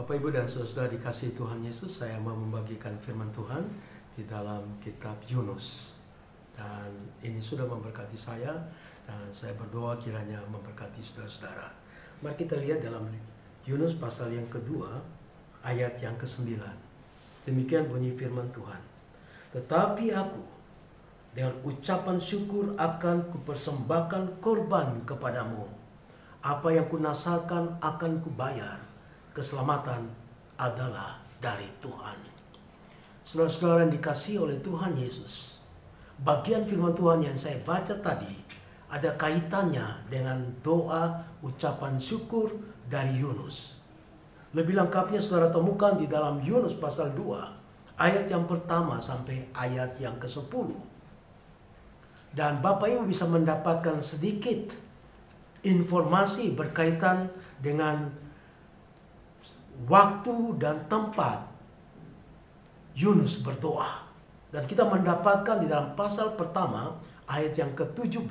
Bapak, Ibu, dan saudara dikasihi Tuhan Yesus, saya mau membagikan firman Tuhan di dalam kitab Yunus. Dan ini sudah memberkati saya, dan saya berdoa kiranya memberkati saudara-saudara. Mari kita lihat dalam Yunus pasal yang kedua, ayat yang ke-9. Demikian bunyi firman Tuhan. Tetapi aku dengan ucapan syukur akan kupersembahkan korban kepadamu. Apa yang kunasalkan akan kubayar. Keselamatan adalah dari Tuhan. Saudara-saudara yang dikasihi oleh Tuhan Yesus, bagian firman Tuhan yang saya baca tadi ada kaitannya dengan doa ucapan syukur dari Yunus. Lebih lengkapnya saudara temukan di dalam Yunus pasal 2 ayat yang pertama sampai ayat yang ke-10. Dan Bapak Ibu bisa mendapatkan sedikit informasi berkaitan dengan waktu dan tempat Yunus berdoa. Dan kita mendapatkan di dalam pasal pertama ayat yang ke-17.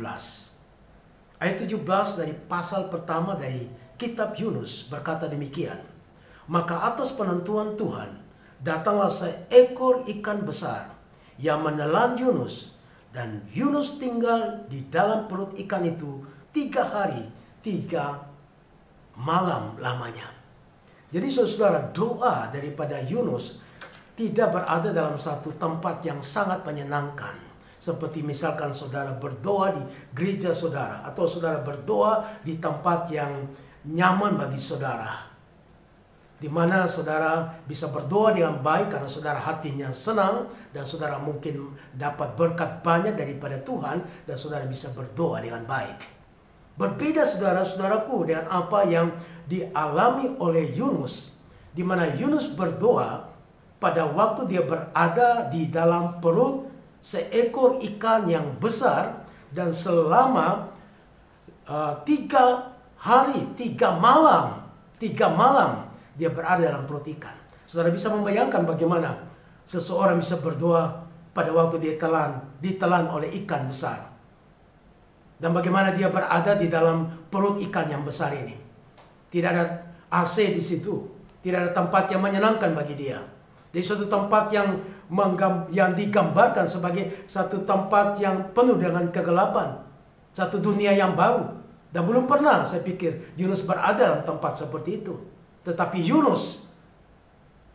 Ayat 17 dari pasal pertama dari kitab Yunus berkata demikian. Maka atas penentuan Tuhan datanglah seekor ikan besar yang menelan Yunus. Dan Yunus tinggal di dalam perut ikan itu 3 hari 3 malam lamanya. Jadi saudara, doa daripada Yunus tidak berada dalam satu tempat yang sangat menyenangkan. Seperti misalkan saudara berdoa di gereja saudara, atau saudara berdoa di tempat yang nyaman bagi saudara, di mana saudara bisa berdoa dengan baik karena saudara hatinya senang, dan saudara mungkin dapat berkat banyak daripada Tuhan, dan saudara bisa berdoa dengan baik. Berbeda saudara-saudaraku dengan apa yang dialami oleh Yunus, di mana Yunus berdoa pada waktu dia berada di dalam perut seekor ikan yang besar, dan selama 3 hari 3 malam dia berada dalam perut ikan. Saudara bisa membayangkan bagaimana seseorang bisa berdoa pada waktu dia ditelan oleh ikan besar. Dan bagaimana dia berada di dalam perut ikan yang besar ini. Tidak ada AC di situ. Tidak ada tempat yang menyenangkan bagi dia. Jadi suatu tempat yang digambarkan sebagai satu tempat yang penuh dengan kegelapan. Satu dunia yang baru. Dan belum pernah saya pikir Yunus berada dalam tempat seperti itu. Tetapi Yunus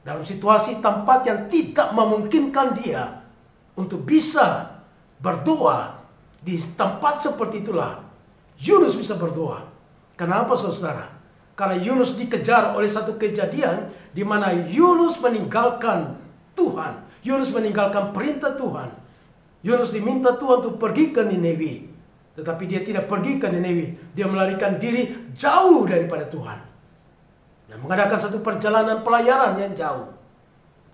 dalam situasi tempat yang tidak memungkinkan dia untuk bisa berdoa. Di tempat seperti itulah Yunus bisa berdoa. Kenapa saudara? Karena Yunus dikejar oleh satu kejadian di mana Yunus meninggalkan Tuhan. Yunus meninggalkan perintah Tuhan. Yunus diminta Tuhan untuk pergi ke Niniwi. Tetapi dia tidak pergi ke Niniwi. Dia melarikan diri jauh daripada Tuhan. Dan mengadakan satu perjalanan pelayaran yang jauh.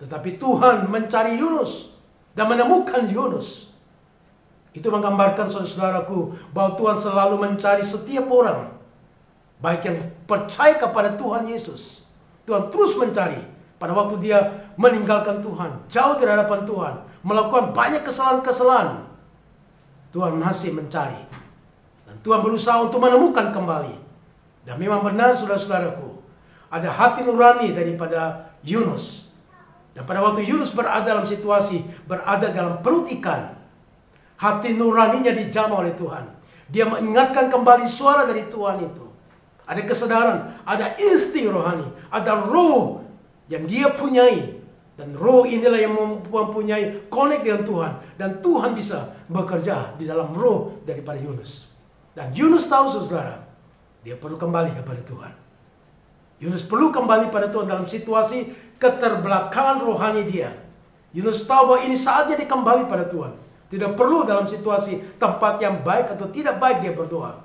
Tetapi Tuhan mencari Yunus dan menemukan Yunus. Itu menggambarkan saudaraku bahwa Tuhan selalu mencari setiap orang, baik yang percaya kepada Tuhan Yesus. Tuhan terus mencari pada waktu dia meninggalkan Tuhan, jauh dari hadapan Tuhan, melakukan banyak kesalahan-kesalahan. Tuhan masih mencari. Dan Tuhan berusaha untuk menemukan kembali. Dan memang benar saudara-saudaraku, ada hati nurani daripada Yunus. Dan pada waktu Yunus berada dalam situasi, berada dalam perut ikan, hati nuraninya dijamah oleh Tuhan. Dia mengingatkan kembali suara dari Tuhan itu. Ada kesadaran, ada insting rohani, ada roh yang dia punyai. Dan roh inilah yang mempunyai connect dengan Tuhan. Dan Tuhan bisa bekerja di dalam roh daripada Yunus. Dan Yunus tahu saudara, dia perlu kembali kepada Tuhan. Yunus perlu kembali pada Tuhan dalam situasi keterbelakangan rohani dia. Yunus tahu bahwa ini saatnya dia kembali pada Tuhan. Tidak perlu dalam situasi tempat yang baik atau tidak baik dia berdoa.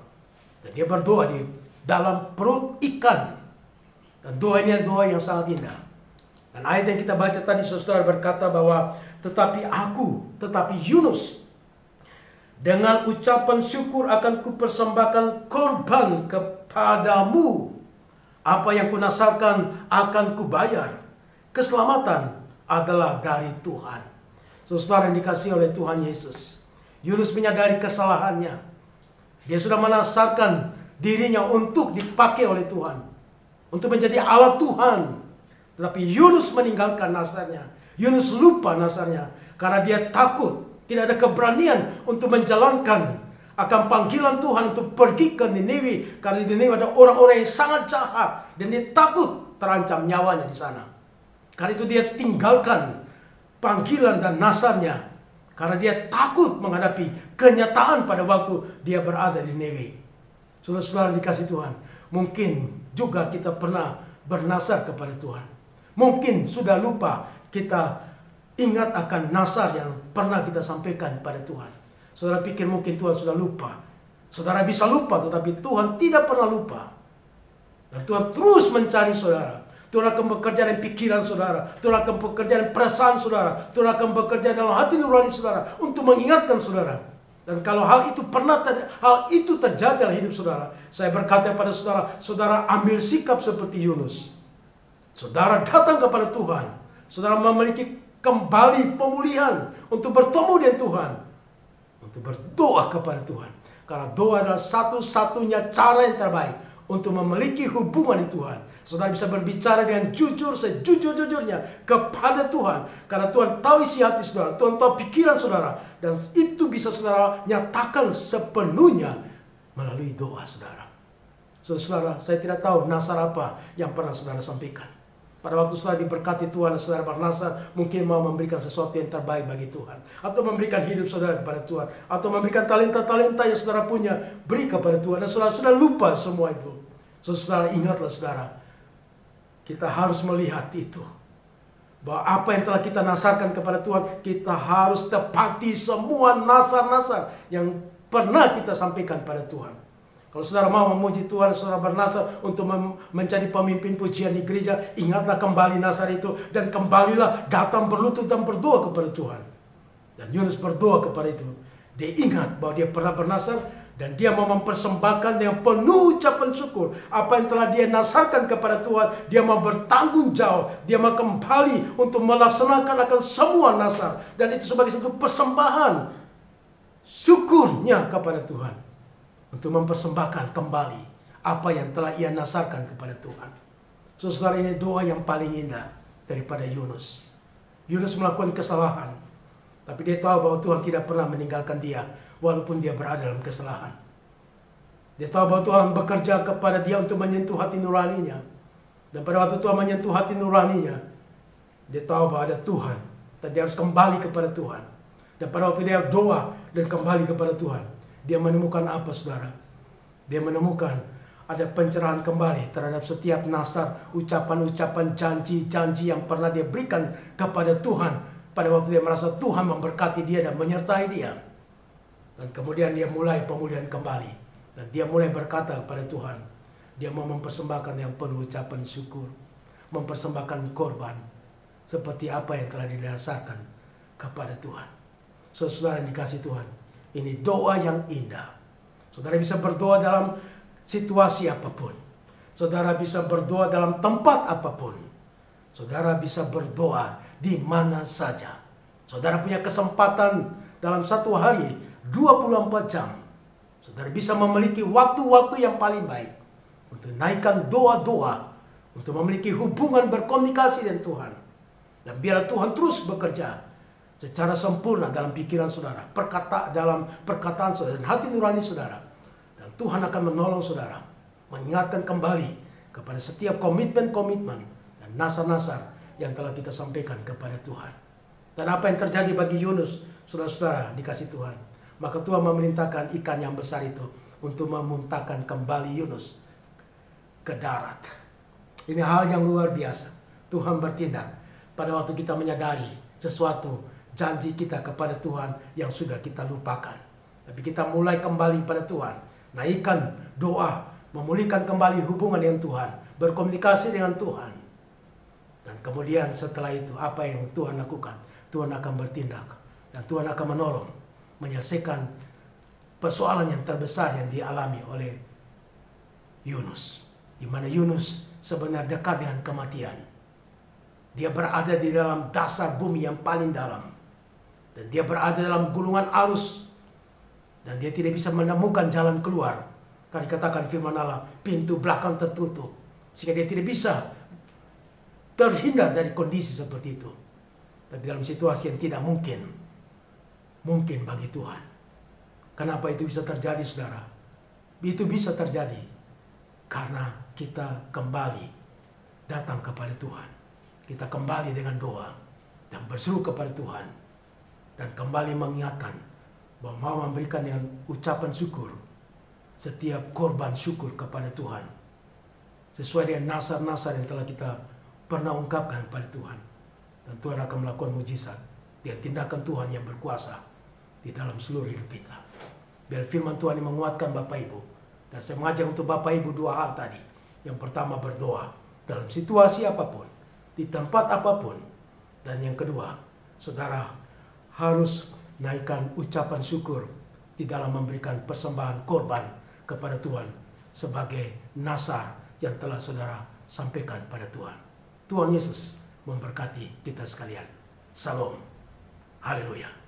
Dan dia berdoa di dalam perut ikan. Dan doa ini adalah doa yang sangat indah. Dan ayat yang kita baca tadi saudara berkata bahwa tetapi Yunus dengan ucapan syukur akan kupersembahkan korban kepadamu. Apa yang kunasalkan akan kubayar. Keselamatan adalah dari Tuhan. Saudara yang dikasihi oleh Tuhan Yesus, Yunus menyadari kesalahannya. Dia sudah menasarkan dirinya untuk dipakai oleh Tuhan, untuk menjadi alat Tuhan. Tetapi Yunus meninggalkan nasarnya. Yunus lupa nasarnya. Karena dia takut. Tidak ada keberanian untuk menjalankan akan panggilan Tuhan untuk pergi ke Niniwi. Karena di Niniwi ada orang-orang yang sangat jahat. Dan dia takut terancam nyawanya di sana. Karena itu dia tinggalkan panggilan dan nasarnya. Karena dia takut menghadapi kenyataan pada waktu dia berada di Niniwi. Saudara-saudara dikasih Tuhan. Mungkin juga kita pernah bernasar kepada Tuhan. Mungkin sudah lupa kita ingat akan nasar yang pernah kita sampaikan pada Tuhan. Saudara pikir mungkin Tuhan sudah lupa. Saudara bisa lupa, tetapi Tuhan tidak pernah lupa. Dan Tuhan terus mencari saudara. Tuhan akan bekerja dalam pikiran saudara. Tuhan akan bekerja dalam perasaan saudara. Tuhan akan bekerja dalam hati nurani saudara untuk mengingatkan saudara. Dan kalau hal itu terjadi dalam hidup saudara, saya berkata pada saudara, saudara ambil sikap seperti Yunus. Saudara datang kepada Tuhan. Saudara memiliki kembali pemulihan untuk bertemu dengan Tuhan. Untuk berdoa kepada Tuhan. Karena doa adalah satu-satunya cara yang terbaik untuk memiliki hubungan dengan Tuhan. Saudara bisa berbicara dengan jujur, sejujur-jujurnya kepada Tuhan. Karena Tuhan tahu isi hati saudara. Tuhan tahu pikiran saudara. Dan itu bisa saudara nyatakan sepenuhnya melalui doa saudara. Saudara, saya tidak tahu nasar apa yang pernah saudara sampaikan. Pada waktu saudara diberkati Tuhan dan saudara bernasar, mungkin mau memberikan sesuatu yang terbaik bagi Tuhan. Atau memberikan hidup saudara kepada Tuhan. Atau memberikan talenta-talenta yang saudara punya, beri kepada Tuhan. Dan saudara sudah lupa semua itu. Saudara ingatlah saudara. Kita harus melihat itu. Bahwa apa yang telah kita nasarkan kepada Tuhan, kita harus tepati semua nasar-nasar yang pernah kita sampaikan pada Tuhan. Kalau saudara mau memuji Tuhan, saudara bernasar untuk menjadi pemimpin pujian di gereja, ingatlah kembali nasar itu. Dan kembalilah datang berlutut dan berdoa kepada Tuhan. Dan Yunus berdoa kepada itu. Dia ingat bahwa dia pernah bernasar. Dan dia mau mempersembahkan dengan penuh ucapan syukur. Apa yang telah dia nasarkan kepada Tuhan. Dia mau bertanggung jawab. Dia mau kembali untuk melaksanakan akan semua nasar. Dan itu sebagai satu persembahan syukurnya kepada Tuhan. Untuk mempersembahkan kembali apa yang telah ia nasarkan kepada Tuhan. Saudara, ini doa yang paling indah daripada Yunus. Yunus melakukan kesalahan. Tapi dia tahu bahwa Tuhan tidak pernah meninggalkan dia. Walaupun dia berada dalam kesalahan. Dia tahu bahwa Tuhan bekerja kepada dia untuk menyentuh hati nuraninya. Dan pada waktu Tuhan menyentuh hati nuraninya, dia tahu bahwa ada Tuhan. Dan dia harus kembali kepada Tuhan. Dan pada waktu dia doa dan kembali kepada Tuhan, dia menemukan apa saudara? Dia menemukan ada pencerahan kembali terhadap setiap nasar, ucapan-ucapan janji-janji yang pernah dia berikan kepada Tuhan. Pada waktu dia merasa Tuhan memberkati dia dan menyertai dia. Dan kemudian dia mulai pemulihan kembali. Dan dia mulai berkata kepada Tuhan. Dia mau mempersembahkan yang penuh ucapan syukur. Mempersembahkan korban. Seperti apa yang telah didasarkan kepada Tuhan. Saudara yang dikasih Tuhan. Ini doa yang indah. Saudara bisa berdoa dalam situasi apapun. Saudara bisa berdoa dalam tempat apapun. Saudara bisa berdoa di mana saja. Saudara punya kesempatan dalam satu hari 24 jam. Saudara bisa memiliki waktu-waktu yang paling baik untuk naikkan doa-doa, untuk memiliki hubungan berkomunikasi dengan Tuhan. Dan biarlah Tuhan terus bekerja secara sempurna dalam pikiran saudara, dalam perkataan saudara dan hati nurani saudara. Dan Tuhan akan menolong saudara, mengingatkan kembali kepada setiap komitmen-komitmen dan nasar-nasar yang telah kita sampaikan kepada Tuhan. Dan apa yang terjadi bagi Yunus, saudara-saudara dikasih Tuhan. Maka Tuhan memerintahkan ikan yang besar itu untuk memuntahkan kembali Yunus ke darat. Ini hal yang luar biasa. Tuhan bertindak pada waktu kita menyadari sesuatu janji kita kepada Tuhan yang sudah kita lupakan. Tapi kita mulai kembali pada Tuhan. Naikkan doa, memulihkan kembali hubungan dengan Tuhan. Berkomunikasi dengan Tuhan. Dan kemudian setelah itu apa yang Tuhan lakukan? Tuhan akan bertindak. Dan Tuhan akan menolong. Menyelesaikan persoalan yang terbesar yang dialami oleh Yunus. Di mana Yunus sebenarnya dekat dengan kematian. Dia berada di dalam dasar bumi yang paling dalam. Dan dia berada dalam gulungan arus. Dan dia tidak bisa menemukan jalan keluar. Karena dikatakan firman Allah, pintu belakang tertutup. Sehingga dia tidak bisa terhindar dari kondisi seperti itu. Tapi dalam situasi yang tidak mungkin bagi Tuhan. Kenapa itu bisa terjadi, saudara? Itu bisa terjadi karena kita kembali datang kepada Tuhan. Kita kembali dengan doa dan berseru kepada Tuhan. Dan kembali mengingatkan bahwa mau memberikan yang ucapan syukur, setiap korban syukur kepada Tuhan, sesuai dengan nasar-nasar yang telah kita pernah ungkapkan kepada Tuhan. Dan Tuhan akan melakukan mujizat dan tindakan Tuhan yang berkuasa di dalam seluruh hidup kita. Biar firman Tuhan yang menguatkan Bapak Ibu. Dan saya mengajak untuk Bapak Ibu dua hal tadi. Yang pertama, berdoa dalam situasi apapun, di tempat apapun. Dan yang kedua, saudara harus naikkan ucapan syukur di dalam memberikan persembahan korban kepada Tuhan sebagai nasar yang telah saudara sampaikan pada Tuhan. Tuhan Yesus memberkati kita sekalian. Salam. Haleluya.